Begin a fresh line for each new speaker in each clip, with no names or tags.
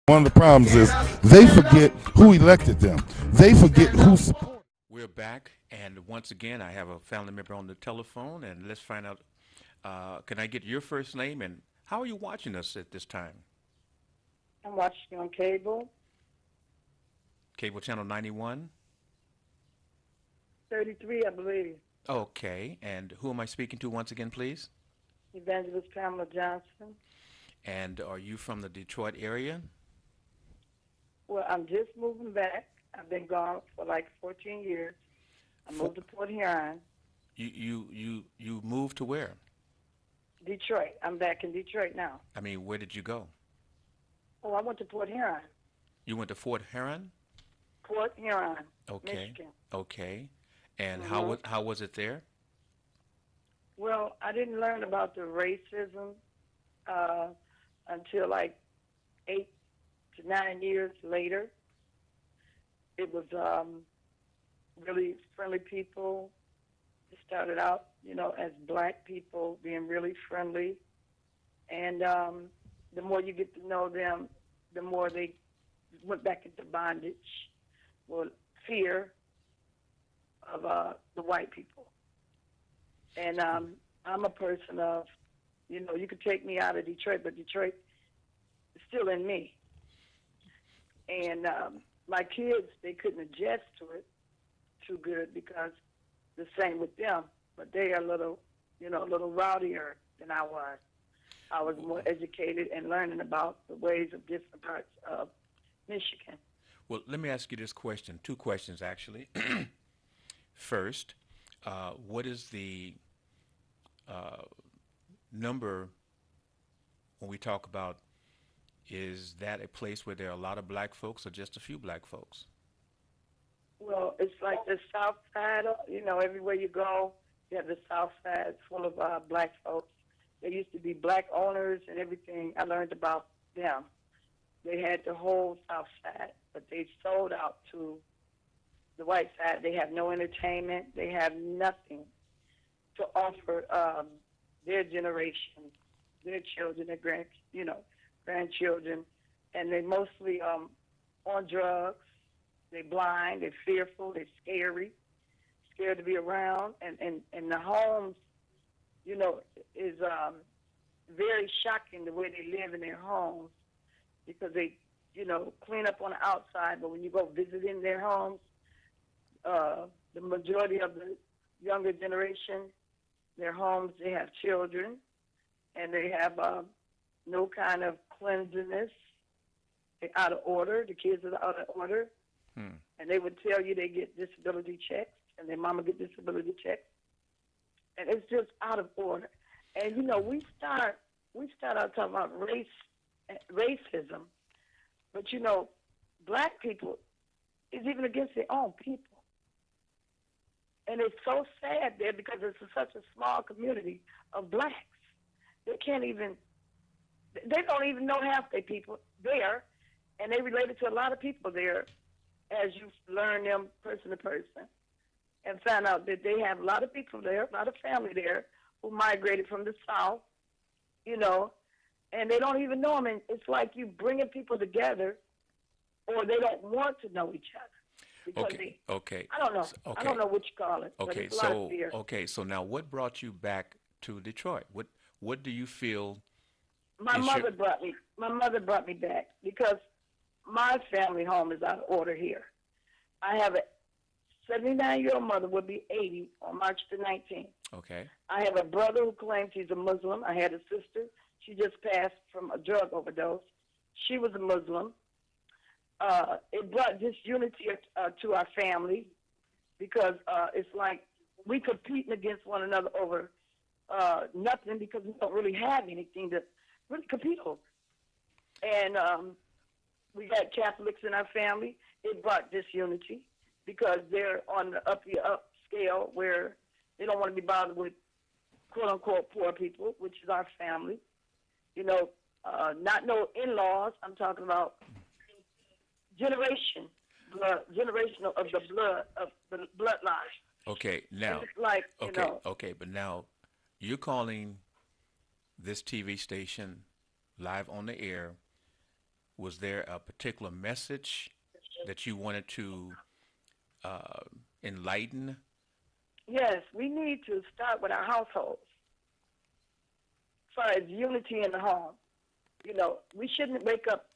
One of the problems is they forget who elected them. They forget who supported.
We're back, and once again, I have a family member on the telephone, and let's find out. Can I get your first name, and how are you watching us at this time?
I'm watching you on cable,
Cable channel 91.
33, I believe.
Okay, and who am I speaking to once again, please?
Evangelist Pamela Johnson.
And are you from the Detroit area?
Well, I'm just moving back. I've been gone for like 14 years. I moved to Port Huron,
You moved to where?
Detroit. I'm back in Detroit now.
I mean, where did you go?
Oh, I went to Port Huron.
You went to Fort Huron?
Port Huron,
Okay.
Michigan.
Okay. And
hmm
how was it there?
Well, I didn't learn about the racism uh, until like 8 to 9 years later. It was really friendly people. It started out, as black people being really friendly. And the more you get to know them, the more they went back into bondage or fear of the white people. And I'm a person of, you could take me out of Detroit, but Detroit is still in me. And my kids, they couldn't adjust to it too good because the same with them, but they are a little rowdier than I was. I was more educated and learning about the ways of different parts of Michigan.
Well, let me ask you this question. Two questions, actually. First, what is the uh, number when we talk about, is that a place where there are a lot of black folks or just a few black folks?
Well, it's like the South Side. Everywhere you go, you have the South Side full of black folks. There used to be black owners and everything. I learned about them. They had the whole South Side, but they sold out to the white side. They have no entertainment. They have nothing to offer their generation, their children, their grandchildren, and they mostly on drugs. They're blind. They're fearful. They're scared to be around, and the homes, is very shocking the way they live in their homes because they, clean up on the outside, but when you go visit in their homes, the majority of the younger generation, their homes, they have children, and they have no kind of cleanliness. They're out of order. The kids are out of order. And they would tell you they get disability checks, and their mama get disability checks. And it's just out of order. And, we start out talking about racism, but, black people is even against their own people. And it's so sad there because it's such a small community of blacks. They don't even know half their people there, and they related to a lot of people there as you learn them person to person and find out that they have a lot of people there, a lot of family there who migrated from the South, and they don't even know them. And it's like you bringing people together or they don't want to know each other. Because
Okay.
I don't know.
Okay.
I don't know what you call it. But
Okay.
it's a lot of fear.
So now, what brought you back to Detroit? What do you feel?
My mother brought me back because my family home is out of order here. I have a 79-year-old mother, will be 80 on March the 19th.
Okay.
I have a brother who claims he's a Muslim. I had a sister. She just passed from a drug overdose. She was a Muslim. It brought disunity to our family because it's like we competing against one another over nothing because we don't really have anything to really compete over. And we got Catholics in our family. It brought disunity because they're on the up scale where they don't want to be bothered with quote-unquote poor people, which is our family. Not no in-laws. I'm talking about generational of the bloodline.
Okay. Now.
It's like,
Okay. But now, you're calling this TV station live on the air Was there a particular message that you wanted to uh, enlighten?
Yes, we need to start with our households. As far as unity in the home, we shouldn't wake up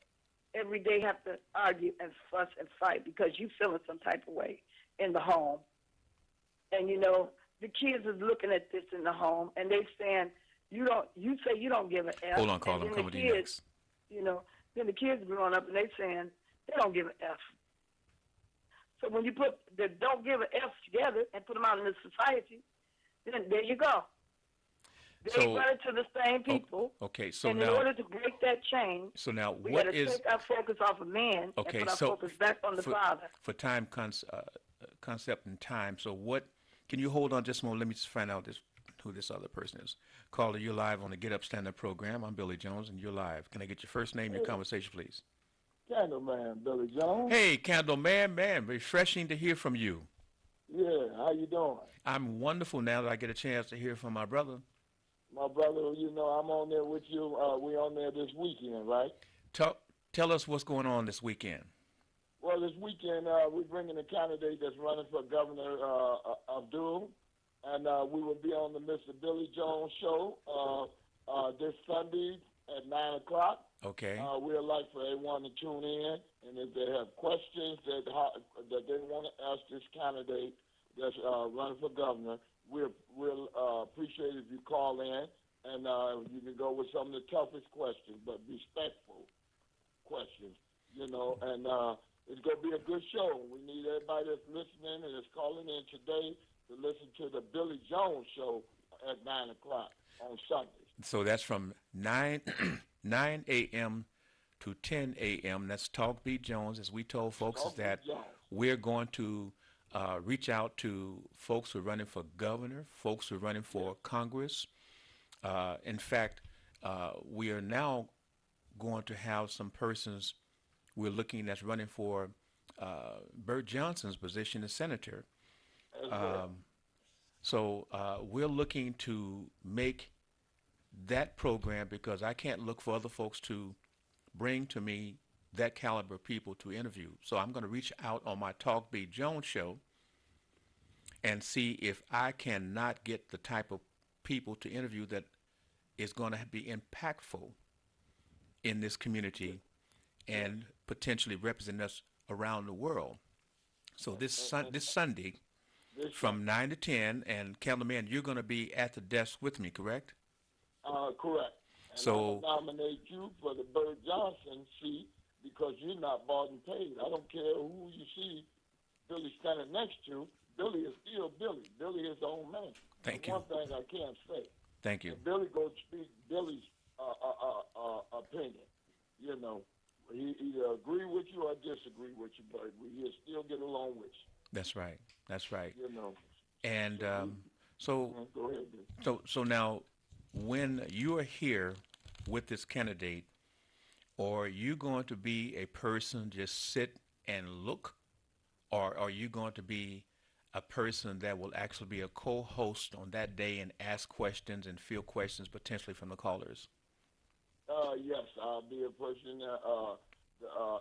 every day have to argue and fuss and fight because you feeling some type of way in the home. And the kids is looking at this in the home and they saying you say you don't give an F.
Hold on, Carl.
And
I'm
then
coming
the
to you
kids,
next.
then the kids growing up and they saying they don't give an F. So when you put the don't give an F together and put them out in the society, then there you go. They
So,
run into the same people.
okay. So
And in
now,
order to break that chain,
so now,
we got
what
to
is
take our focus off of men and
okay?
put our
So
focus back on the Father.
for time concept and time. So what? Can you hold on just a moment? Let me just find out who this other person is. Caller, you're live on the Get Up Stand Up program. I'm Billy Jones, and you're live. Can I get your first name, your conversation, please?
Candleman, Billy Jones.
Hey, Candle Man, refreshing to hear from you.
Yeah, how you doing?
I'm wonderful now that I get a chance to hear from my brother.
My brother, I'm on there with you. We on there this weekend, right?
Tell us what's going on this weekend.
Well, this weekend we're bringing a candidate that's running for governor Abdul, and we will be on the Mr. Billy Jones show this Sunday at 9 o'clock.
Okay.
We'd like for everyone to tune in, and if they have questions that they want to ask this candidate that's running for governor, we'll appreciate if you call in, and you can go with some of the toughest questions, but respectful questions, and it's going to be a good show. We need everybody that's listening and is calling in today to listen to the Billy Jones show at 9 o'clock on Sundays.
So that's from 9 a.m. to 10 a.m. That's Talk Beat Jones. As we told folks, is that we're going to reach out to folks who are running for governor, folks who are running for Congress. In fact, we are now going to have some persons we're looking at running for Bert Johnson's position as senator. So we're looking to make that program because I can't look for other folks to bring to me that caliber of people to interview. So I'm going to reach out on my Talk Beat Jones show and see if I cannot get the type of people to interview that is going to be impactful in this community and potentially represent us around the world. So this Sunday from 9 to 10, and Candleman, you're going to be at the desk with me, correct?
Correct. And
So
I'll nominate you for the Bert Johnson seat because you're not bought and paid. I don't care who you see Billy standing next to. Billy is still Billy. Billy is the old man.
Thank you.
One thing I can't say.
Thank you.
And Billy goes speak Billy's opinion. He either agree with you or disagree with you, but he'll still get along with you.
That's right. That's right. And
go ahead.
so now, when you are here with this candidate, or are you going to be a person just sit and look, or are you going to be a person that will actually be a co-host on that day and ask questions and field questions potentially from the callers?
Yes, I'll be a person that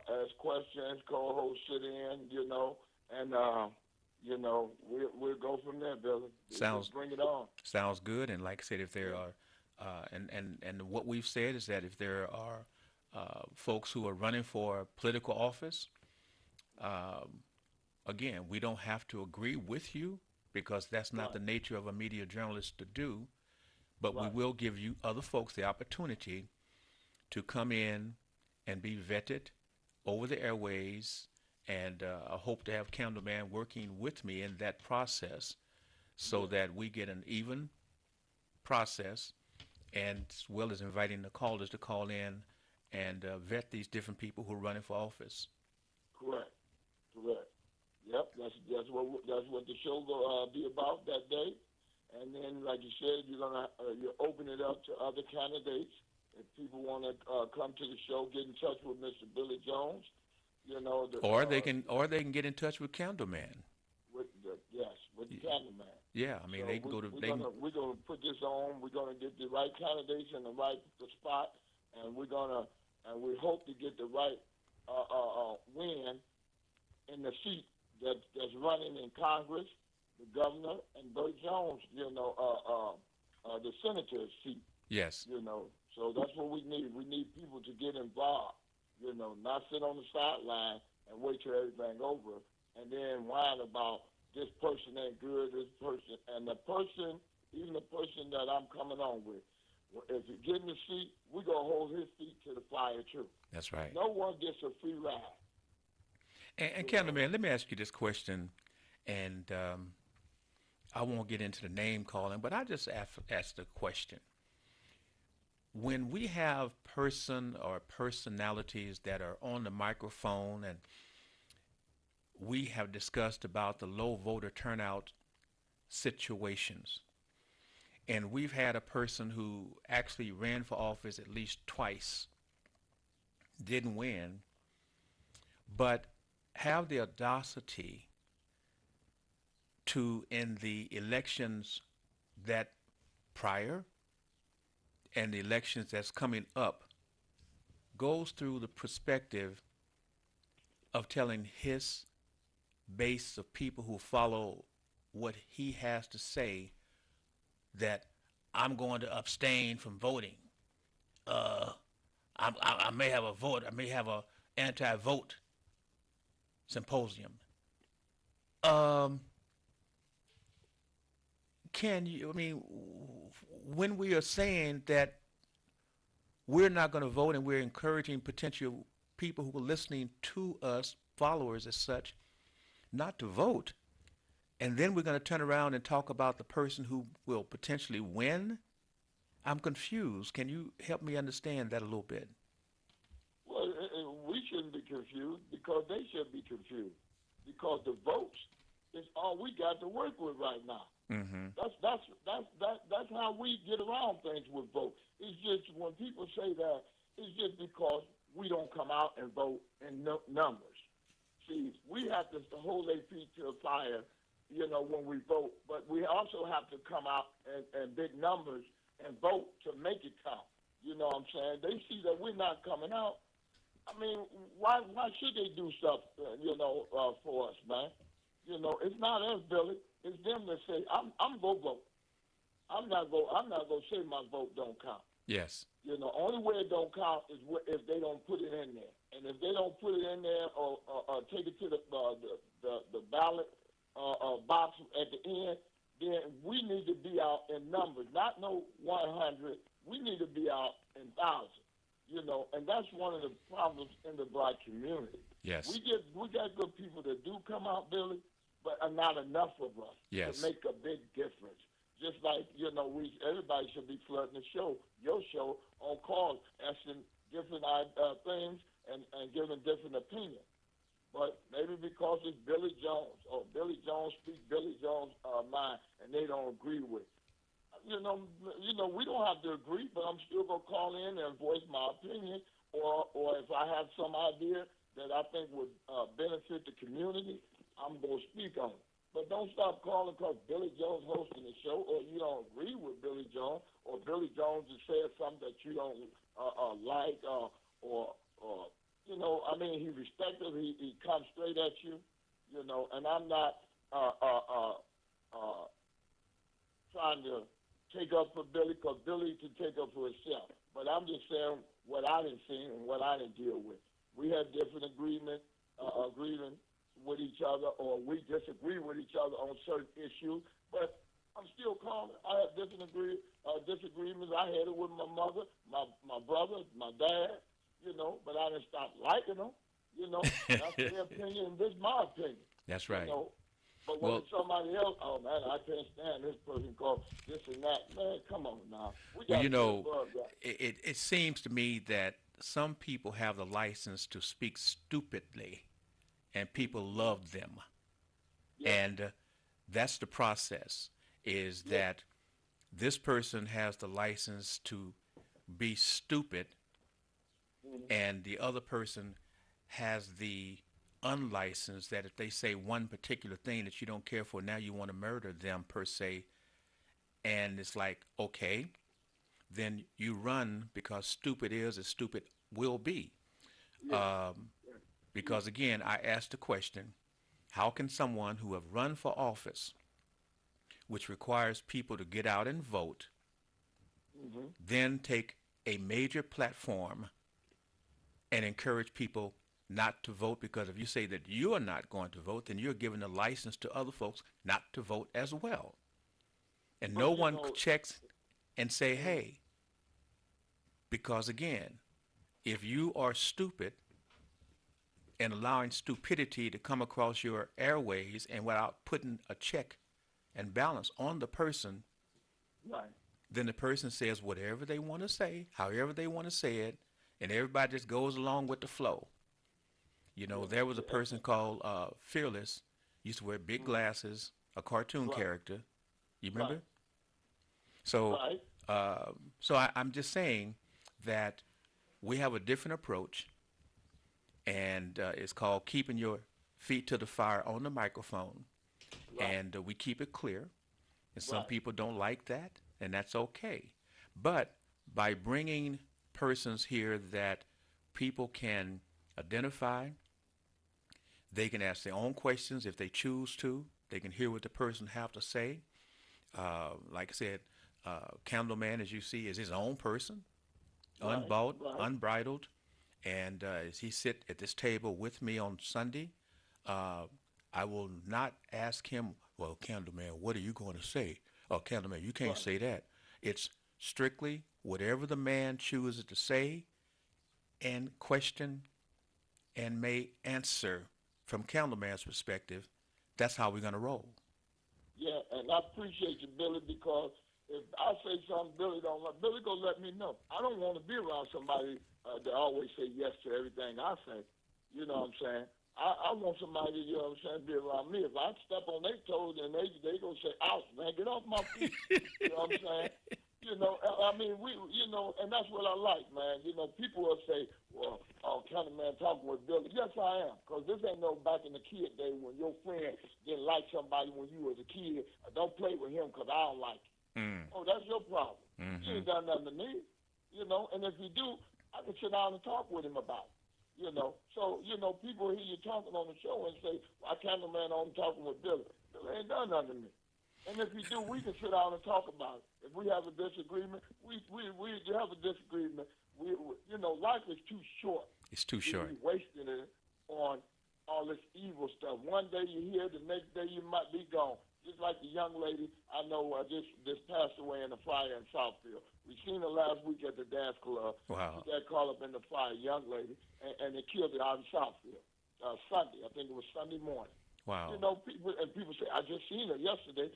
ask questions, co-host, sit in, and we'll go from there, Billy. Just bring it on.
Sounds good. And like I said, if there are, and what we've said is that if there are folks who are running for political office, again, we don't have to agree with you because that's not the nature of a media journalist to do, but we will give you other folks the opportunity to come in and be vetted over the airways, and I hope to have Candleman working with me in that process so that we get an even process, and as well as inviting the callers to call in and vet these different people who are running for office.
Correct. Yep, that's what the show will be about that day. And then, like you said, you open it up to other candidates. If people want to come to the show, get in touch with Mr. Billy Jones. Or
they can get in touch with Candleman.
With the Candleman.
Yeah, I mean,
so
they can go to.
We're gonna put this on. We're gonna get the right candidates in the right spot, and we're gonna and we hope to get the right win in the seat that's running in Congress, the governor, and Burt Jones, the senator's seat.
Yes.
So that's what we need. We need people to get involved, not sit on the sideline and wait till everything over and then whine about this person ain't good, this person. And even the person that I'm coming on with, if you get in the seat, we're going to hold his feet to the fire, too.
That's right.
No one gets a free ride.
And Candleman, let me ask you this question, and I won't get into the name calling, but I just ask the question. When we have person or personalities that are on the microphone, and we have discussed about the low voter turnout situations, and we've had a person who actually ran for office at least twice, didn't win, but have the audacity to, in the elections that prior and the elections that's coming up, goes through the perspective of telling his base of people who follow what he has to say that I'm going to abstain from voting. I may have a vote. I may have a anti-vote symposium. Can you? I mean, when we are saying that we're not going to vote and we're encouraging potential people who are listening to us, followers as such, not to vote, and then we're going to turn around and talk about the person who will potentially win, I'm confused. Can you help me understand that a little bit?
Well, we shouldn't be confused because they should be confused because the votes is all we got to work with right now.
Mm-hmm.
That's how we get around things with votes. It's just when people say that, it's just because we don't come out and vote in numbers. See, we have to hold their feet to the fire, when we vote, but we also have to come out in big numbers and vote to make it count. You know what I'm saying? They see that we're not coming out. I mean, why should they do stuff, for us, man? It's not us, Billy. It's them that say, I'm gonna vote. I'm not gonna say my vote don't count.
Yes.
Only way it don't count is if they don't put it in there. And if they don't put it in there or take it to the ballot box at the end, then we need to be out in numbers, not no 100. We need to be out in thousands. And that's one of the problems in the black community.
Yes.
We got good people that do come out, Billy, but are not enough of us to make a big difference. Just like, everybody should be flooding the show, your show, on calls, asking different things and giving different opinions. But maybe because it's Billy Jones, or Billy Jones speaks Billy Jones' mind, and they don't agree with it. We don't have to agree, but I'm still going to call in and voice my opinion, or if I have some idea that I think would benefit the community, I'm going to speak on it. But don't stop calling because Billy Jones hosting the show, or you don't agree with Billy Jones, or Billy Jones has said something that you don't like, he respectful. He comes straight at you, and I'm not trying to take up for Billy because Billy can take up for himself. But I'm just saying what I didn't see and what I didn't deal with. We had different agreement with each other, or we disagree with each other on certain issues, but I'm still calling. I have disagreements. I had it with my mother, my brother, my dad, but I didn't stop liking them. That's their opinion, and this is my opinion.
That's right.
But when it's somebody else, oh, man, I can't stand this person called this and that. Man, come on now.
It seems to me that some people have the license to speak stupidly, and people love them. Yeah. And that's the process, is that this person has the license to be stupid, and the other person has the unlicensed that if they say one particular thing that you don't care for, now you want to murder them per se. And it's like, okay, then you run because stupid is as stupid will be. Because again, I asked the question, how can someone who have run for office, which requires people to get out and vote, then take a major platform and encourage people not to vote? Because if you say that you are not going to vote, then you're giving a license to other folks not to vote as well. And no one checks and say, hey, because again, if you are stupid and allowing stupidity to come across your airways and without putting a check and balance on the person,
Right.
then the person says whatever they want to say, however they want to say it, and everybody just goes along with the flow. You know, there was a person called Fearless, used to wear big glasses, a cartoon character. You remember?
Right.
So,
Right.
I'm just saying that we have a different approach, and it's called keeping your feet to the fire on the microphone, and we keep it clear. And some people don't like that, and that's okay. But by bringing persons here that people can identify, they can ask their own questions if they choose to. They can hear what the person have to say. Like I said, Candleman, as you see, is his own person, unbought, unbridled. And as he sit at this table with me on Sunday, I will not ask him, well, Candleman, what are you going to say? Oh, Candleman, you can't say that. It's strictly whatever the man chooses to say and question and may answer from Candleman's perspective. That's how we're going to roll.
Yeah, and I appreciate you, Billy, because if I say something Billy don't like, Billy gonna let me know. I don't want to be around somebody that always say yes to everything I say. You know what I'm saying? I want somebody, you know what I'm saying, be around me. If I step on their toes, then they gonna say, ouch, man, get off my feet. You know what I'm saying? You know, I mean, and that's what I like, man. You know, people will say, well, kind of man talking with Billy. Yes, I am, because this ain't no back in the kid day when your friend didn't like somebody when you was a kid. Don't play with him because I don't like him. Oh, that's your problem. You ain't done nothing to me, you know, and if you do, I can sit down and talk with him about it. You know, so, you know, people hear you talking on the show and say, well, I can't man on talking with Billy. Billy ain't done nothing to me. And if you do, we can sit down and talk about it. If we have a disagreement, we have a disagreement. You know, life is too short.
It's too short.
We're wasting it on all this evil stuff. One day you're here, the next day you might be gone. Just like the young lady I know just passed away in the fire in Southfield. We seen her last week at the dance club.
Wow.
She got caught up in the fire, young lady, and they killed her out in Southfield. Sunday, I think it was Sunday morning.
Wow.
You know, people say, I just seen her yesterday.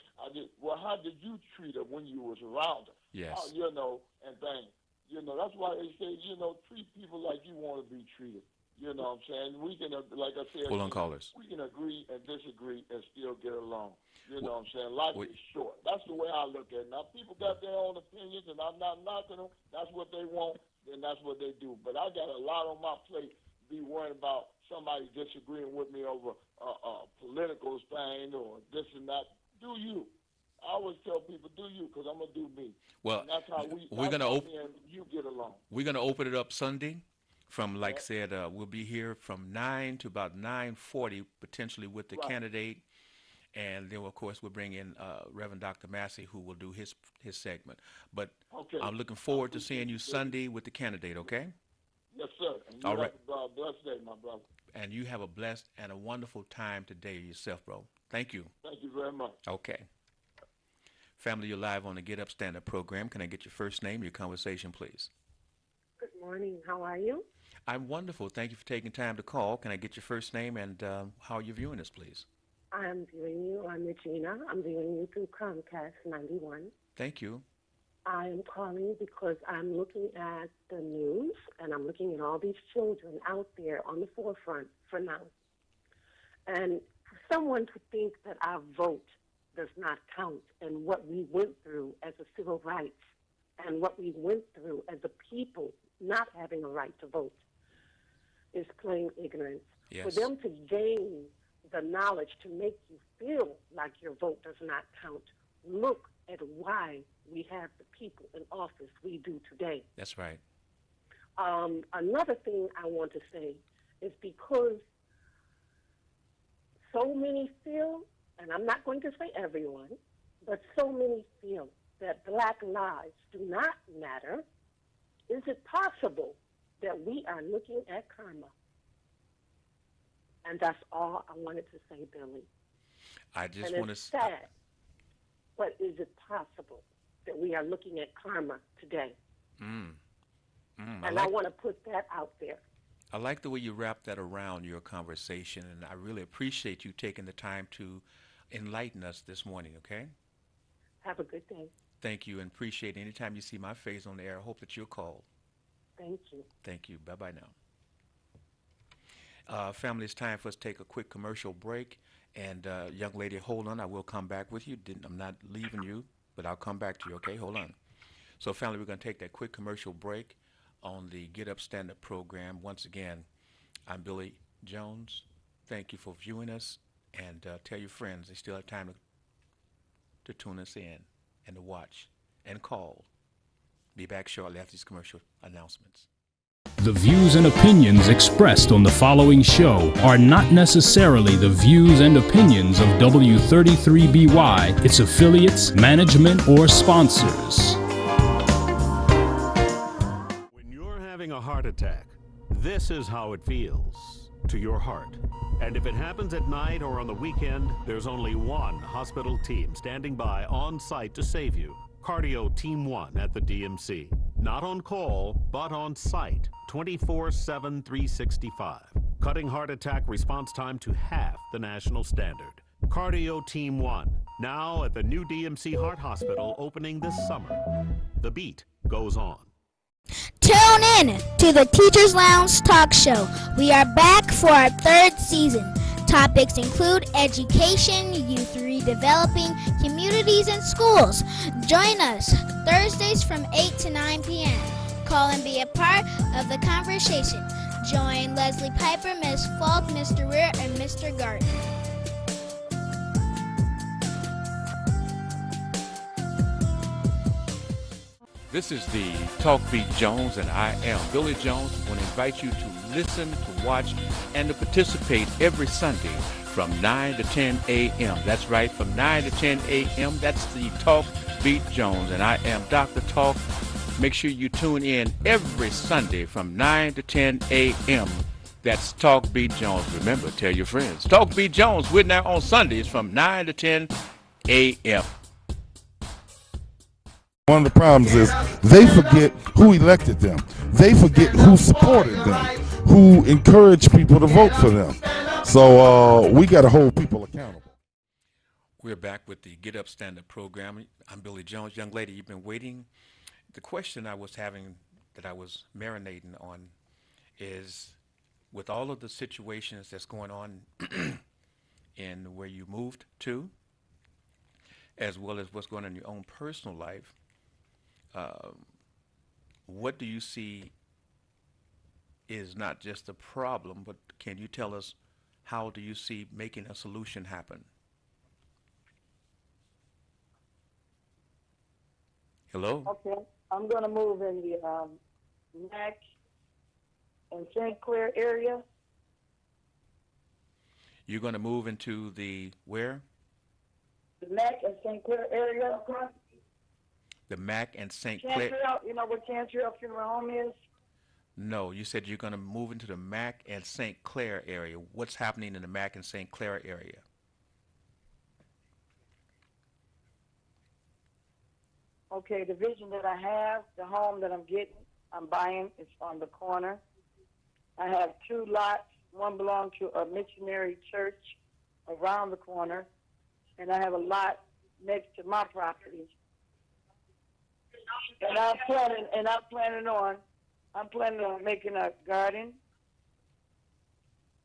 Well, how did you treat her when you was around her?
Yes.
You know, and things. You know, that's why they say, you know, treat people like you want to be treated. You know what I'm saying? We can, like I said,
Pull on callers.
We can agree and disagree and still get along. You know what I'm saying? Life is short. That's the way I look at it. Now, people got their own opinions, and I'm not knocking them. That's what they want, then that's what they do. But I got a lot on my plate to be worried about somebody disagreeing with me over a political thing or this and that. Do you? I always tell people, do you, because I'm going to do me. And
Well,
that's how you get along.
We're going to open it up Sunday from, like I said, we'll be here from 9 to about 9:40, potentially with the candidate. And then, of course, we'll bring in Reverend Dr. Massey, who will do his segment. But I'm looking forward to seeing you Sunday with the candidate, okay?
Yes, sir. And you
All right.
have a blessed day, my brother.
And you have a blessed and a wonderful time today yourself, bro. Thank you.
Thank you very much.
Okay. Family, you're live on the Get Up Stand Up program. Can I get your first name, your conversation, please?
Good morning. How are you?
I'm wonderful. Thank you for taking time to call. Can I get your first name and how are you viewing us, please?
I'm viewing you. I'm Regina. I'm viewing you through Comcast 91.
Thank you.
I am calling because I'm looking at the news and I'm looking at all these children out there on the forefront for now. And for someone to think that our vote does not count and what we went through as a civil rights and what we went through as a people not having a right to vote is plain ignorance.
Yes.
For them to gain the knowledge to make you feel like your vote does not count, look at why we have the people in office we do today.
That's right.
Another thing I want to say is because so many feel, and I'm not going to say everyone, but so many feel that black lives do not matter, is it possible that we are looking at karma? And that's all I wanted to say, Billy.
I just
and
want
it's
to.
sad, but is it possible that we are looking at karma today? And I want to put that out there.
I like the way you wrap that around your conversation, and I really appreciate you taking the time to enlighten us this morning, okay?
Have a good day.
Thank you, and appreciate anytime you see my face on the air. I hope that you'll call.
Thank you.
Thank you. Bye-bye now. Family, it's time for us to take a quick commercial break. And young lady, hold on. I will come back with you. I'm not leaving you, but I'll come back to you, okay? Hold on. So, family, we're going to take that quick commercial break on the Get Up Stand Up program. Once again, I'm Billy Jones. Thank you for viewing us, and tell your friends they still have time to tune us in and to watch and call. Be back shortly after these commercial announcements.
The views and opinions expressed on the following show are not necessarily the views and opinions of W33BY, its affiliates, management, or sponsors.
When you're having a heart attack, this is how it feels to your heart. And if it happens at night or on the weekend, there's only one hospital team standing by on site to save you. Cardio Team 1 at the DMC. Not on call, but on site, 24/7, 365. Cutting heart attack response time to half the national standard. Cardio Team 1, now at the new DMC Heart Hospital opening this summer. The beat goes on.
Tune in to the Teachers Lounge Talk Show. We are back for our third season. Topics include education, youth redeveloping, communities, and schools. Join us Thursdays from 8 to 9 p.m. Call and be a part of the conversation. Join Leslie Piper, Ms. Falk, Mr. Weir, and Mr. Gardner.
This is the Talk Beat Jones, and I am Billy Jones. I want to invite you to listen, to watch, and to participate every Sunday from 9 to 10 a.m. That's right, from 9 to 10 a.m. That's the Talk Beat Jones, and I am Dr. Talk. Make sure you tune in every Sunday from 9 to 10 a.m. That's Talk Beat Jones. Remember, tell your friends. Talk Beat Jones, we're now on Sundays from 9 to 10 a.m.
One of the problems is they forget who elected them. They forget who supported them, who encouraged people to vote for them. So we got to hold people accountable.
We're back with the Get Up Stand Up program. I'm Billy Jones. Young lady, you've been waiting. The question I was having, that I was marinating on, is with all of the situations that's going on in where you moved to, as well as what's going on in your own personal life, what do you see is not just a problem, but can you tell us how do you see making a solution happen? Hello?
Okay, I'm going to move in the Mac and St. Clair area.
You're going to move into the where?
The Mac and St. Clair area.
The Mac and St. Clair.
Cantrell, you know where Cantrell Funeral Home is?
No, you said you're going to move into the Mac and St. Clair area. What's happening in the Mac and St. Clair area?
Okay, the vision that I have, the home that I'm buying, is on the corner. I have 2 lots. One belongs to a missionary church around the corner, and I have a lot next to my property. And I'm planning on making a garden,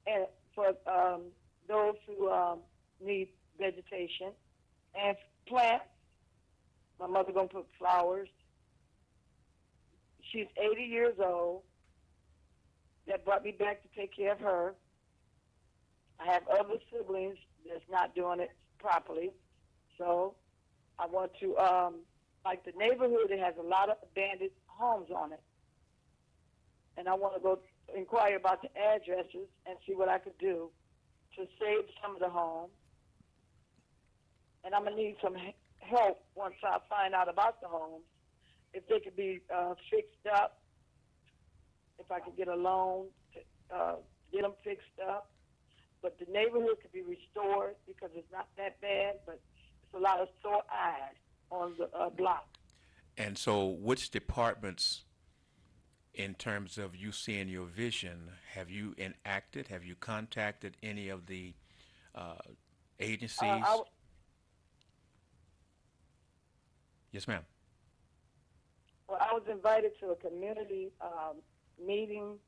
and for those who need vegetation and plants. My mother gonna put flowers. She's 80 years old. That brought me back to take care of her. I have other siblings that's not doing it properly, so I want to like the neighborhood. It has a lot of abandoned homes on it. and I want to go inquire about the addresses and see what I could do to save some of the homes. And I'm going to need some help once I find out about the homes, if they could be fixed up, if I could get a loan to get them fixed up. But the neighborhood could be restored because it's not that bad, but it's a lot of sore eyes on the block.
And so which departments, in terms of you seeing your vision, have you enacted? Have you contacted any of the agencies? Yes, ma'am.
Well, I was invited to a community meeting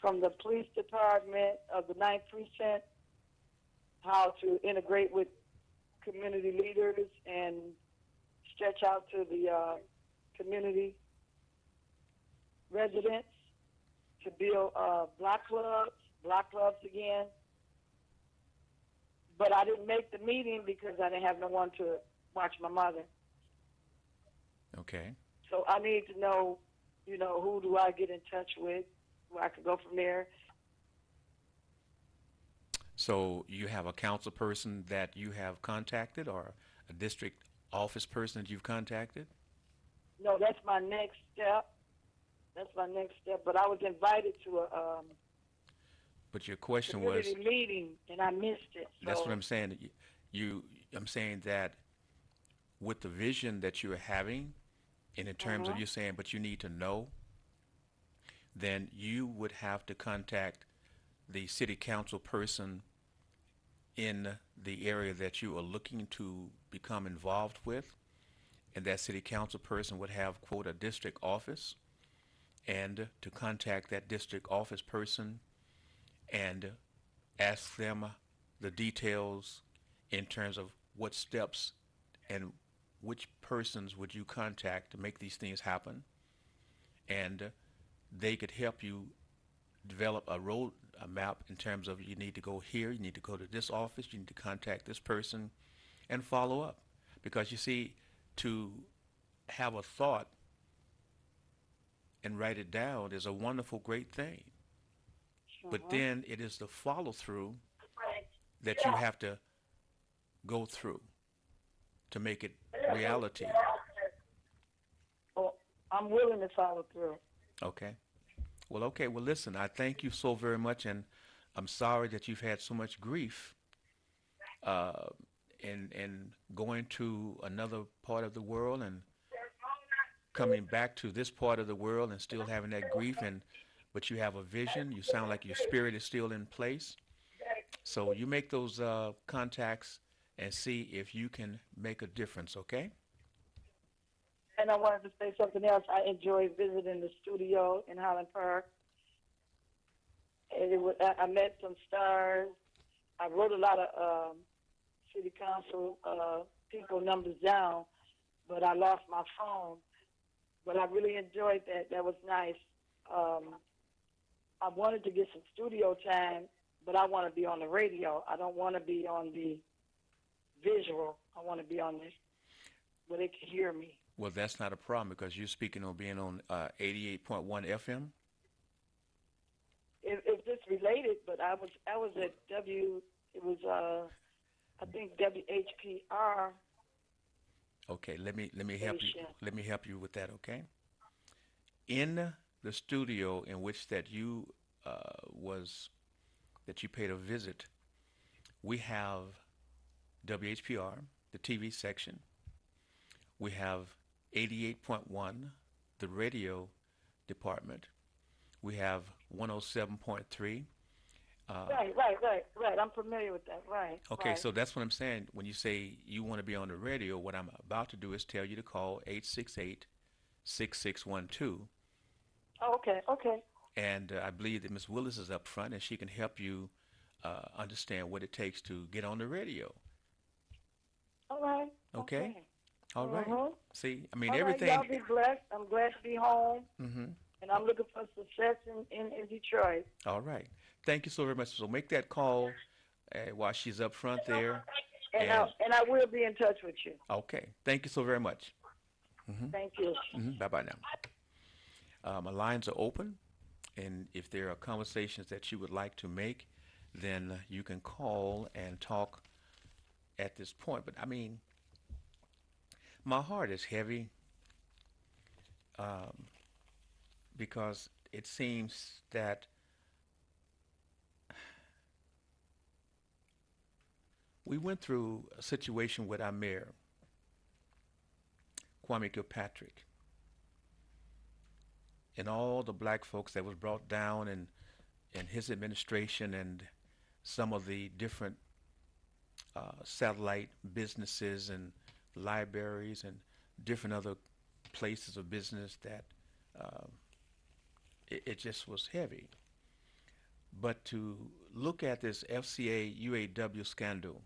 from the police department of the 9th Precinct, how to integrate with community leaders and stretch out to the community residents to build block clubs again. But I didn't make the meeting because I didn't have no one to watch my mother.
Okay.
So I need to know, who do I get in touch with, where I could go from there.
So you have a council person that you have contacted, or a district office person that you've contacted?
No, that's my next step. But I was invited to a
but your question was
community meeting, and I missed it. So.
That's what I'm saying. I'm saying that with the vision that you're having, and in terms of you saying, but you need to know, then you would have to contact the city council person in the area that you are looking to become involved with, and that city council person would have, quote, a district office, and to contact that district office person and ask them the details in terms of what steps and which persons would you contact to make these things happen, and they could help you develop a map in terms of you need to go here, you need to go to this office, you need to contact this person, and follow up. Because you see, to have a thought and write it down is a wonderful, great thing. But then it is the follow through that you have to go through to make it reality.
Well, I'm willing to follow through.
Okay. Well, listen, I thank you so very much, and I'm sorry that you've had so much grief in going to another part of the world and coming back to this part of the world and still having that grief, but you have a vision. You sound like your spirit is still in place. So you make those contacts and see if you can make a difference, okay?
And I wanted to say something else. I enjoyed visiting the studio in Highland Park. And I met some stars. I wrote a lot of city council people numbers down, but I lost my phone. But I really enjoyed that. That was nice. I wanted to get some studio time, but I want to be on the radio. I don't want to be on the visual. I want to be on this where they can hear me.
Well, that's not a problem because you're speaking on being on 88.1 FM.
It's just related, but I was at I think WHPR.
Okay, let me help you. Let me help you with that. Okay. In the studio in which that you that you paid a visit, we have WHPR, the TV section. We have 88.1, the radio department. We have 107.3.
Right. I'm familiar with that. Right.
Okay,
right.
So that's what I'm saying. When you say you want to be on the radio, what I'm about to do is tell you to call 868-6612.
Oh, okay.
And I believe that Ms. Willis is up front, and she can help you understand what it takes to get on the radio.
All right.
Okay. All right. See, I mean,
all
everything.
Right, y'all be blessed. I'm glad to be home.
Mm-hmm.
And I'm looking for success in Detroit.
All right. Thank you so very much. So make that call while she's up front there.
And I will be in touch with you.
Okay. Thank you so very much. Mm-hmm.
Thank you.
Mm-hmm. Bye-bye now. My lines are open, and if there are conversations that you would like to make, then you can call and talk at this point. But I mean, my heart is heavy um, because it seems that we went through a situation with our mayor, Kwame Kilpatrick, and all the black folks that was brought down in his administration, and some of the different satellite businesses and libraries and different other places of business that uh, it just was heavy. But to look at this FCA UAW scandal,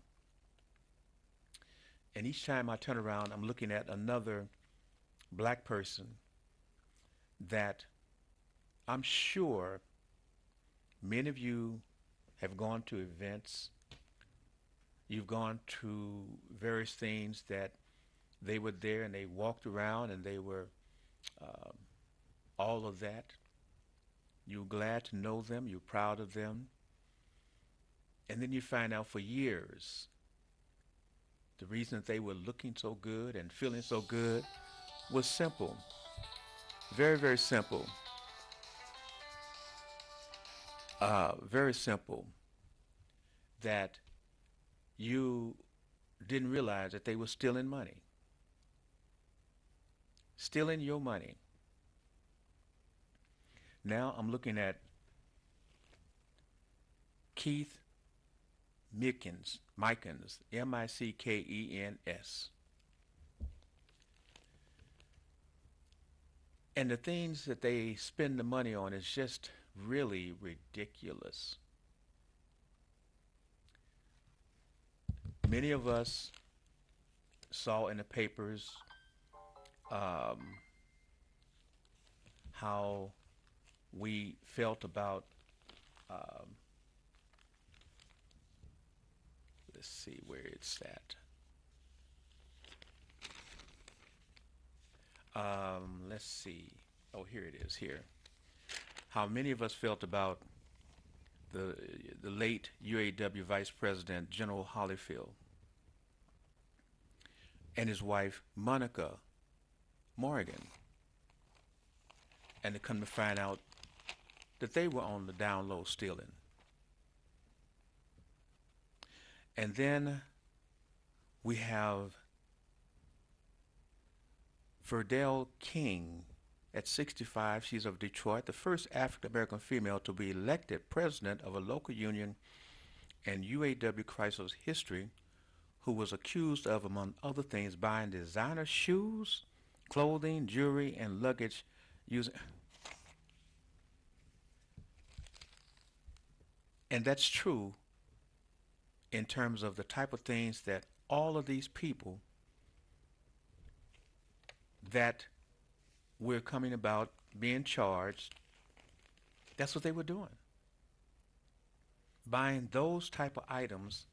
and each time I turn around, I'm looking at another black person that I'm sure many of you have gone to events, you've gone to various things that they were there and they walked around and they were uh, all of that. You're glad to know them, you're proud of them, and then you find out for years the reason that they were looking so good and feeling so good was simple, very, very simple, very simple, that you didn't realize that they were stealing money, stealing your money. Now I'm looking at Keith Mickens, Mickens, and the things that they spend the money on is just really ridiculous. Many of us saw in the papers um, how we felt about, um, let's see where it's at. Let's see. Oh, here it is. Here, how many of us felt about the late UAW Vice President General Holyfield and his wife Monica Morgan, and to come to find out that they were on the down low stealing. And then we have Verdell King at 65. She's of Detroit, the first African American female to be elected president of a local union in UAW Chrysler's history, who was accused of, among other things, buying designer shoes, clothing, jewelry, and luggage using. And that's true in terms of the type of things that all of these people that we're coming about being charged, that's what they were doing. Buying those type of items,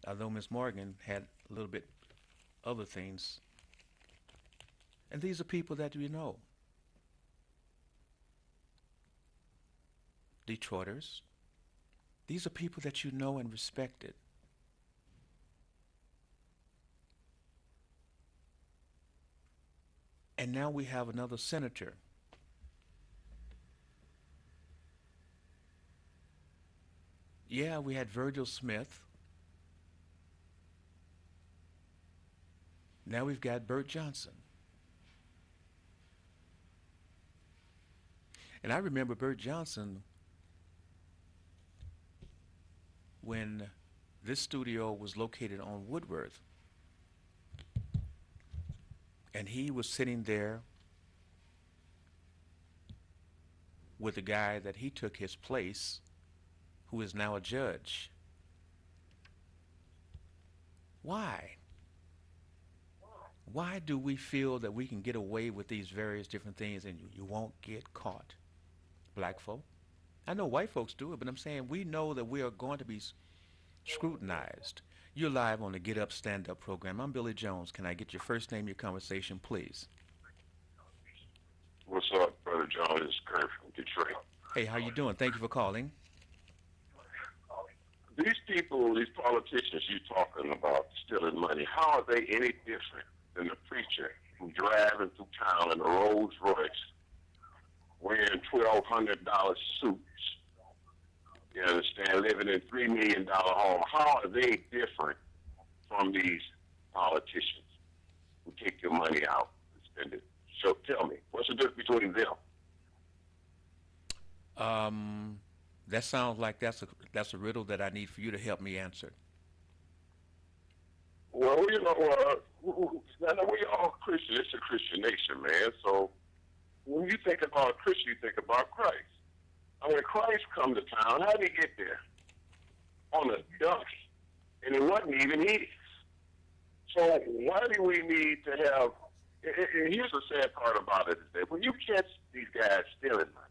although Ms. Morgan had a little bit other things. And these are people that you know. Detroiters. These are people that you know and respected. And now we have another senator. Yeah, we had Virgil Smith. Now we've got Bert Johnson. And I remember Bert Johnson when this studio was located on Woodworth. And he was sitting there with a guy that he took his place, who is now a judge. Why? Why do we feel that we can get away with these various different things and you won't get caught? Black folk. I know white folks do it, but I'm saying we know that we are going to be scrutinized. You're live on the Get Up, Stand Up program. I'm Billy Jones. Can I get your first name, your conversation, please?
What's up, brother? John. This is Kurt from Detroit.
Hey, how you doing? Thank you for calling.
These people, these politicians you talking about stealing money, how are they any different than the preacher who driving through town in a Rolls Royce wearing $1,200 suits? You understand? Living in $3 million home. How are they different from these politicians who take your money out and spend it? So tell me, what's the difference between them?
That sounds like that's a riddle that I need for you to help me answer.
Well, you know, we all Christian. It's a Christian nation, man. So when you think about Christian, you think about Christ. And when Christ come to town, how did he get there? On a donkey. And it wasn't even his. So why do we need to have, and here's the sad part about it, is that when you catch these guys stealing money,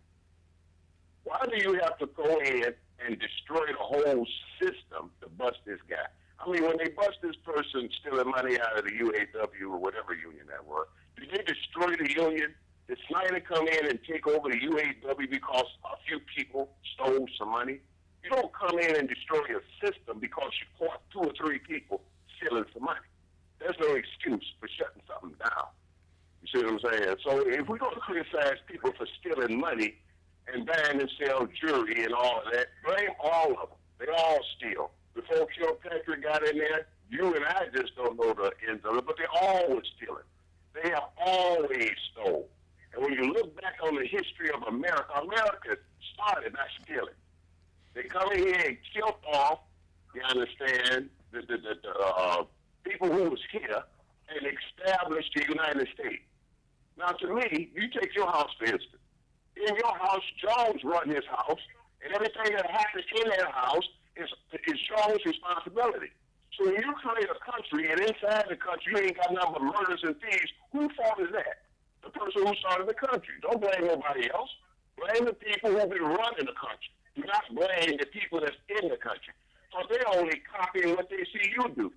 why do you have to go in and destroy the whole system to bust this guy? I mean, when they bust this person stealing money out of the UAW or whatever union that was, did they destroy the union? Did Snyder come in and take over the UAW because a few people stole some money? You don't come in and destroy a system because you caught 2 or 3 people stealing some money. There's no excuse for shutting something down. You see what I'm saying? So if we're going to criticize people for stealing money and buying and sell jewelry and all of that, blame all of them. They all steal. Before Kilpatrick got in there, you and I just don't know the ends of it, but they all were stealing. They have always stole. And when you look back on the history of America, America started by stealing. They come in here and killed off, you understand, the people who was here and established the United States. Now, to me, you take your house, for instance. In your house, Jones run his house, and everything that happens in that house is Jones' responsibility. So when you create a country, and inside the country, you ain't got nothing but murders and thieves, whose fault is that? The person who started the country. Don't blame nobody else. Blame the people who've been running the country. Do not blame the people that's in the country. So they're only copying what they see you do.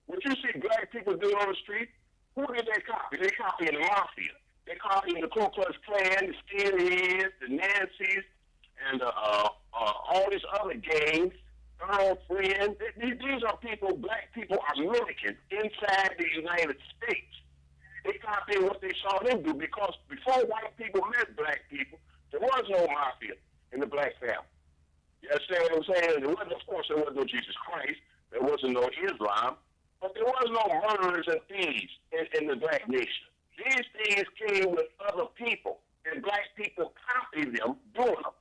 What you see black people doing on the street, who did they copy? They copying the mafia. They're copying the Ku Klux Klan, the Skinheads, the Nazis, and all these other gangs, Earl Friend. These are people, black people are mimicking inside the United States. They copying what they saw them do because before white people met black people, there was no mafia in the black family. You understand what I'm saying? There wasn't, of course, there was no Jesus Christ. There wasn't no Islam. But there was no murderers and thieves in the black nation. These things came with other people, and black people copied them doing them.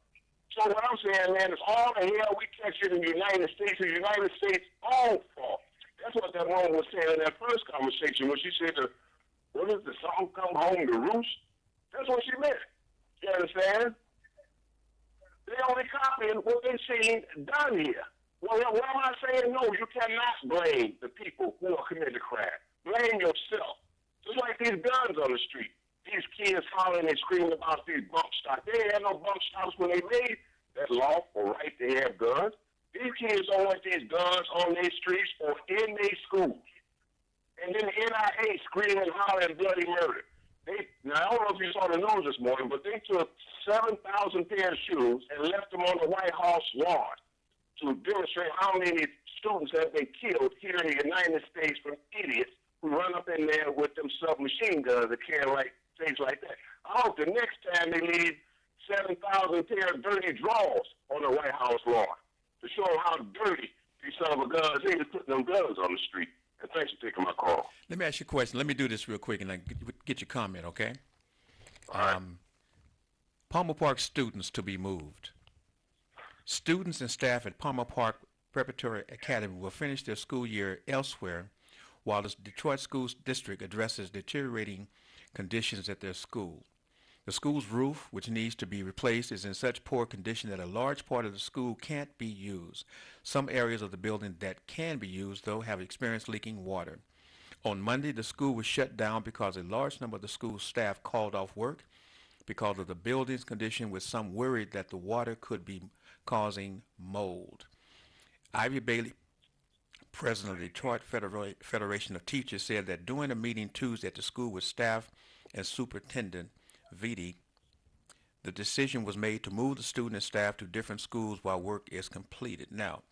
So what I'm saying, man, is all the hell we catch in the United States, all fault. That's what that woman was saying in that first conversation when she said, what is the song, Come Home to Roost? That's what she meant. You understand? They only copying what they seen done here. Well, what am I saying? No, you cannot blame the people who are committing the crime. Blame yourself. Just like these guns on the street. These kids hollering and screaming about these bump stocks. They had no bump stocks when they made that lawful right to have guns. These kids don't want these guns on their streets or in their schools. And then the NIA screaming, hollering, bloody murder. Now, I don't know if you saw the news this morning, but they took 7,000 pair of shoes and left them on the White House lawn to demonstrate how many students have been killed here in the United States from idiots who run up in there with them submachine guns that carry like things like that. I hope the next time they leave 7,000 pair of dirty drawers on the White House lawn to show them how dirty these son of a guns is. They just putting them guns on the street. And thanks for taking my call.
Let me ask you a question. Let me do this real quick and get your comment, okay?
All right.
Palmer Park students to be moved. Students and staff at Palmer Park Preparatory Academy will finish their school year elsewhere while the Detroit School District addresses deteriorating conditions at their school. The school's roof, which needs to be replaced, is in such poor condition that a large part of the school can't be used. Some areas of the building that can be used, though, have experienced leaking water. On Monday, the school was shut down because a large number of the school's staff called off work because of the building's condition, with some worried that the water could be causing mold. Ivy Bailey, president of the Detroit Federation of Teachers, said that during a meeting Tuesday at the school with staff and Superintendent Vitti, the decision was made to move the student and staff to different schools while work is completed. Now,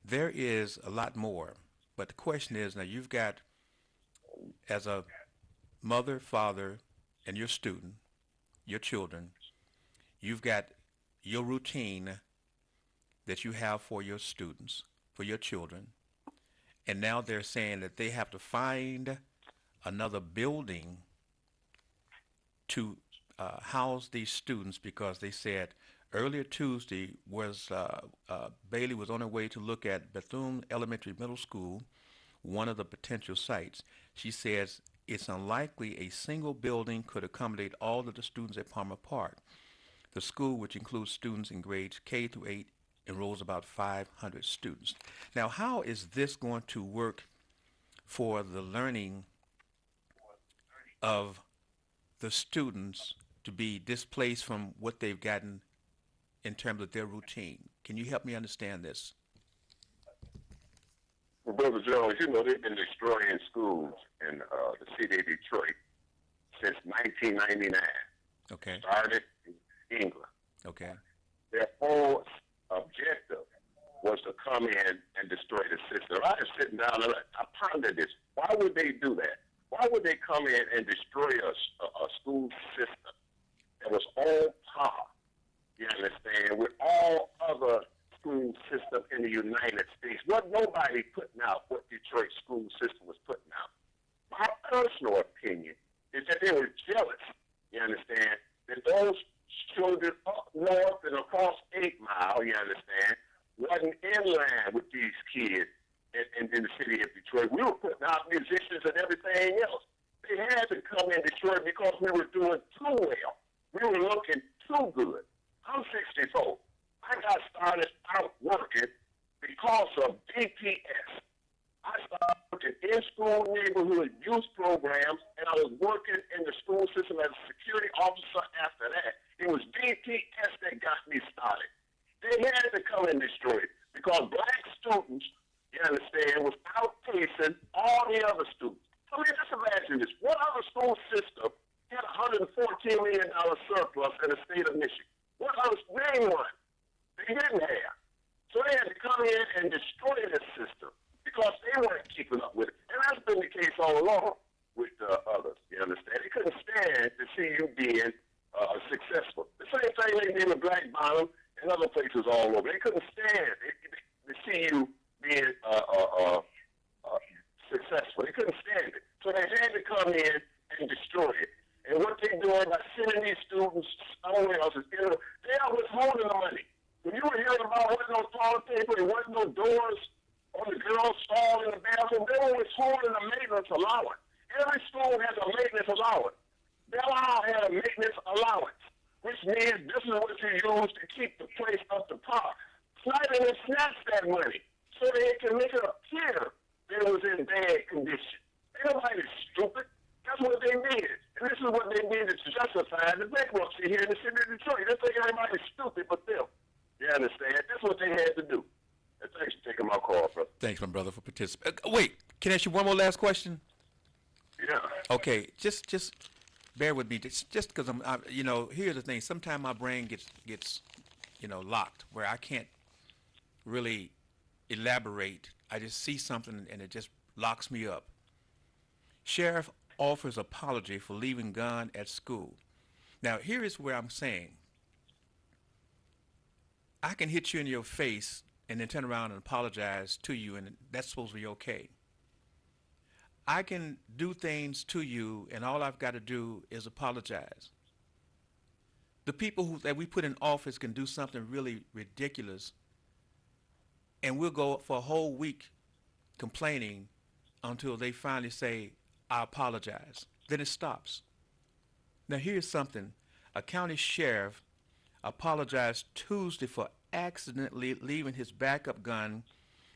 there is a lot more, but the question is, now you've got, as a mother, father, and your student, your children, you've got your routine that you have for your students, for your children, and now they're saying that they have to find another building to house these students because they said earlier Tuesday was Bailey was on her way to look at Bethune Elementary Middle School, one of the potential sites. She says it's unlikely a single building could accommodate all of the students at Palmer Park. The school, which includes students in grades K through 8, enrolls about 500 students. Now, how is this going to work for the learning of the students to be displaced from what they've gotten in terms of their routine? Can you help me understand this?
Well, Brother Jones, you know they've been destroying schools in the city of Detroit since 1999.
Okay.
Started in England.
Okay.
Their whole objective was to come in and destroy the system. I was sitting down and I pondered this. Why would they do that? Why would they come in and destroy a school system that was on par, you understand, with all other school systems in the United States? What nobody putting out what Detroit school system was putting out. My personal opinion is that they were jealous, you understand, that those children up north and across 8 Mile, you understand, wasn't in line with these kids in the city of Detroit. We were putting out musicians and everything else. They had to come in Detroit because we were doing too well. We were looking too good. I'm 64. I got started out working because of DPS. I started working in school neighborhood youth programs, and I was working in the school system as a security officer after that. It was DPS that got me started. They had to come and destroy it because black students, you understand, was outpacing all the other students. I mean, just imagine this. What other school system had a $114 million surplus in the state of Michigan? What other? Name one. They didn't have. So they had to come in and destroy this system because they weren't keeping up with it. And that's been the case all along with others, you understand? They couldn't stand to see you being successful. The same thing they did with Black Bottom and other places all over. They couldn't stand to see you being successful. They couldn't stand it. So they had to come in and destroy it. And what they're doing by sending these students somewhere else is they are withholding the money. When you were hearing about there wasn't no toilet paper, there wasn't no doors on the girls' stall in the bathroom, they were withholding a maintenance allowance. Every school has a maintenance allowance. Belle Isle had a maintenance allowance, which means this is what you use to keep the place up to par. Snyder and snatched that money so they can make it appear that it was in bad condition. Ain't nobody stupid. That's what they needed. And this is what they needed to justify the bankruptcy here in the city of Detroit. They think everybody's stupid but them. You understand? That's what they had to do. And thanks for taking my call, brother.
Thanks, my brother, for participating. Wait, can I ask you one more last question?
Yeah.
Okay, just bear with me, just because you know, here's the thing. Sometimes my brain gets, you know, locked where I can't really elaborate. I just see something and it just locks me up. Sheriff offers apology for leaving gun at school. Now, here is where I'm saying I can hit you in your face and then turn around and apologize to you, and that's supposed to be okay. I can do things to you, and all I've got to do is apologize. The people that we put in office can do something really ridiculous, and we'll go for a whole week complaining until they finally say, I apologize. Then it stops. Now here's something. A county sheriff apologized Tuesday for accidentally leaving his backup gun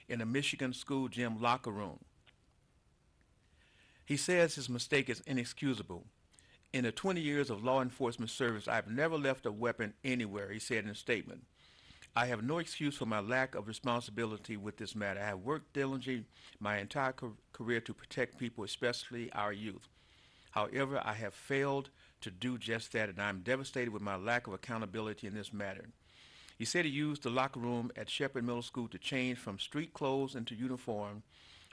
in a Michigan school gym locker room. He says his mistake is inexcusable. In the 20 years of law enforcement service, I've never left a weapon anywhere, he said in a statement. I have no excuse for my lack of responsibility with this matter. I have worked diligently my entire career to protect people, especially our youth. However, I have failed to do just that, and I'm devastated with my lack of accountability in this matter. He said he used the locker room at Shepherd Middle School to change from street clothes into uniform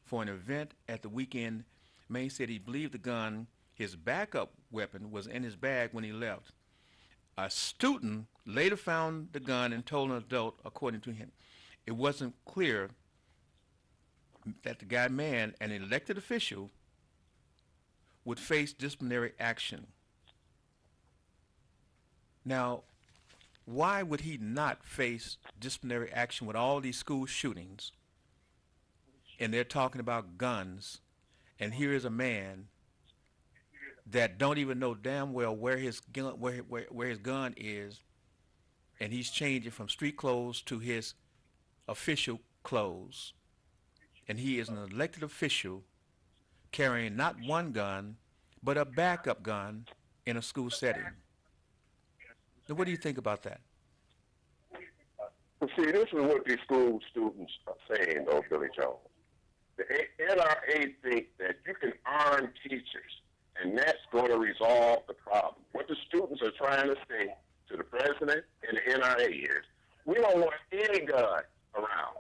for an event at the weekend. May said he believed the gun, his backup weapon, was in his bag when he left. A student later found the gun and told an adult, according to him, it wasn't clear that the guy man, an elected official, would face disciplinary action. Now, why would he not face disciplinary action with all these school shootings? And they're talking about guns, and here is a man that don't even know damn well where his gun is, and he's changing from street clothes to his official clothes, and he is an elected official carrying not one gun but a backup gun in a school setting. Now, what do you think about that?
Well, see, this is what these school students are saying, though, Billy Jones. The NRA think that you can arm teachers, and that's going to resolve the problem. What the students are trying to say to the president and the NRA is, we don't want any gun around.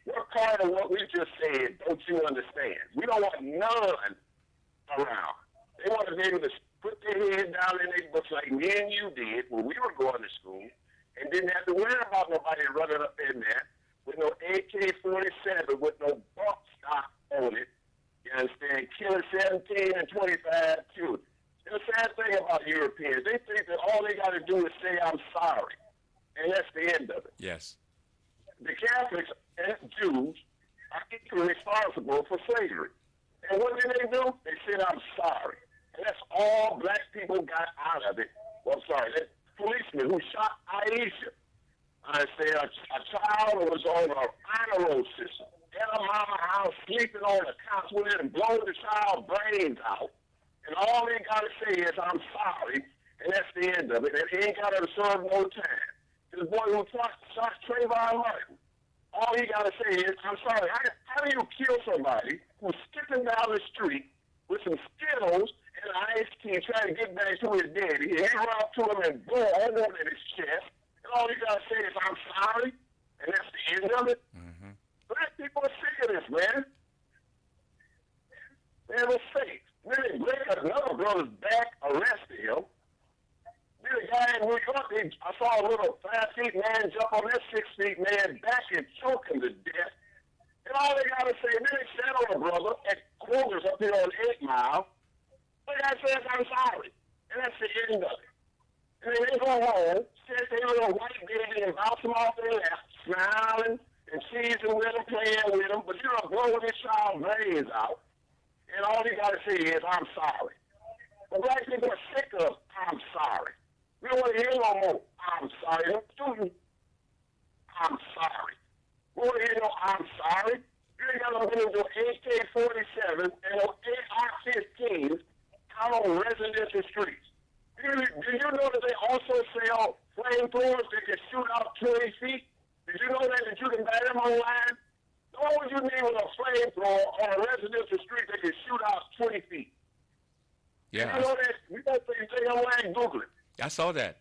What part of what we just said don't you understand? We don't want none around. They want to be able to put their head down in their books like me and you did when we were going to school, and didn't have to worry about nobody running up in there with no AK-47 with no bump stock on it. You understand? Killing 17 and 25 children. The sad thing about Europeans, they think that all they got to do is say, I'm sorry. And that's the end of it.
Yes.
The Catholics and Jews are equally responsible for slavery. And what did they do? They said, I'm sorry. And that's all black people got out of it. Well, I'm sorry, that policeman who shot Aisha, I said, a child who was on an honor roll system in a mama house sleeping on the couch with it and blowing the child's brains out. And all they got to say is, I'm sorry, and that's the end of it. And he ain't got to serve no time. This boy who shot Trayvon Martin, all he got to say is, I'm sorry. How do you kill somebody who's skipping down the street with some Skittles and an iced tea trying to get back to his daddy? He run up to him and blow a hole in his chest. And all you got to say is, I'm sorry, and that's the end of it.
Mm-hmm.
Black people are sick of this, man. Man, it's fake. Really, break another brother's back, arrested him. Then a guy in New York, I saw a little 5 feet man jump on that 6 feet man back and choke him to death. And all they got to say, then they sat on a brother at Kroger's up here on 8 Mile. The guy says, I'm sorry. And that's the end of it. And then they go home, sit their little white baby and bounce them off their lap, smiling and cheesing with them, playing with them, but you don't blow this child's brains out. And all you got to say is, I'm sorry. But black people are sick of, I'm sorry. We don't want to hear no more, I'm sorry. Student, I'm sorry. We want to hear no, I'm sorry. You ain't got to get into AK-47 and no AR-15s out on residential streets. Do you know that they also sell flamethrowers that can shoot out 20 feet? Did you know that you can buy them online? What would you need with a flamethrower on a residential street that can shoot out 20 feet?
Yeah.
You know that? You don't think online, Google it.
I saw that.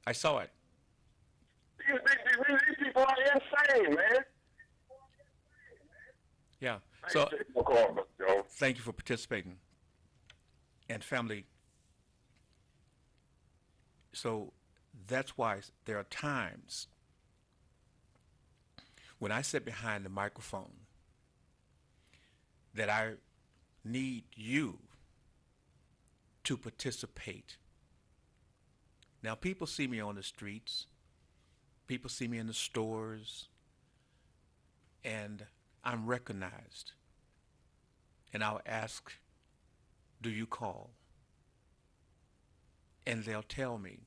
I saw it.
These people are insane, man.
Yeah. So, thank you for participating. And family, so that's why there are times when I sit behind the microphone that I need you to participate. Now, people see me on the streets, people see me in the stores, and I'm recognized. And I'll ask, do you call? And they'll tell me,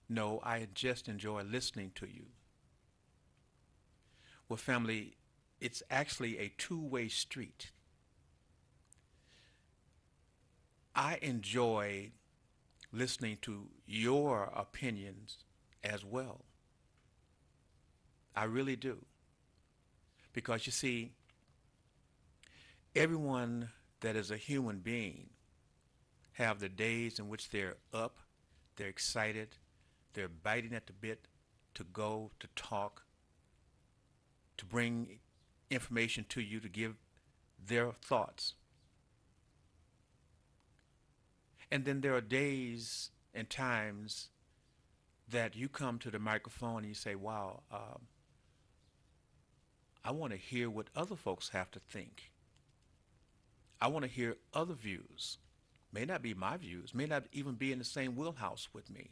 no, I just enjoy listening to you. Well, family, it's actually a two-way street. I enjoy listening to your opinions as well. I really do. Because you see, everyone that is a human being have the days in which they're up, they're excited, they're biting at the bit to go, to talk, to bring information to you, to give their thoughts. And then there are days and times that you come to the microphone and you say, wow, I want to hear what other folks have to think. I want to hear other views. May not be my views, may not even be in the same wheelhouse with me.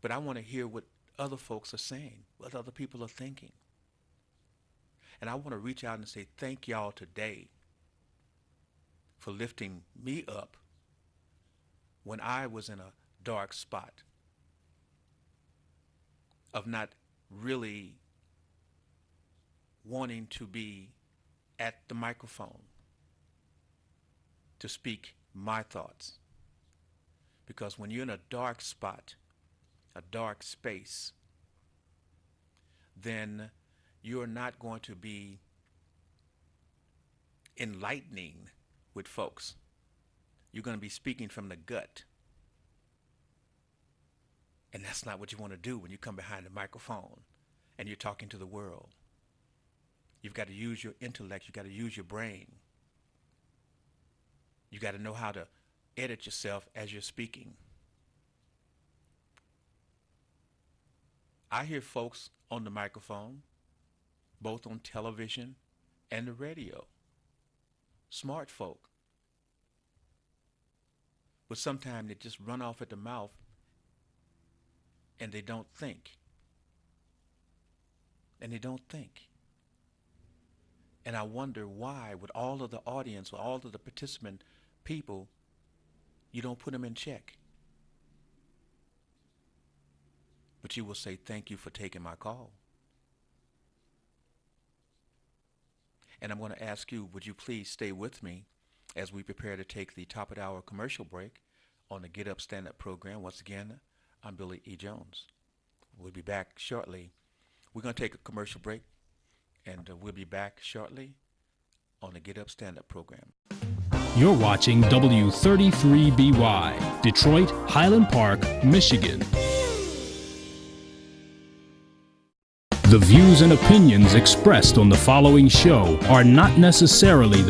But I want to hear what other folks are saying, what other people are thinking. And I want to reach out and say thank y'all today for lifting me up when I was in a dark spot of not really wanting to be at the microphone to speak my thoughts. Because when you're in a dark spot, a dark space, then you're not going to be enlightening with folks. You're going to be speaking from the gut. And that's not what you want to do when you come behind the microphone and you're talking to the world. You've got to use your intellect. You've got to use your brain. You got to know how to edit yourself as you're speaking. I hear folks on the microphone, both on television and the radio. Smart folk. But sometimes they just run off at the mouth and they don't think. And they don't think. And I wonder why, with all of the audience, with all of the participant people, you don't put them in check. But you will say, thank you for taking my call. And I'm going to ask you, would you please stay with me as we prepare to take the top of the hour commercial break on the Get Up, Stand Up program. Once again, I'm Billy E. Jones. We'll be back shortly. We're going to take a commercial break, and we'll be back shortly on the Get Up, Stand Up program.
You're watching W33BY, Detroit, Highland Park, Michigan. The views and opinions expressed on the following show are not necessarily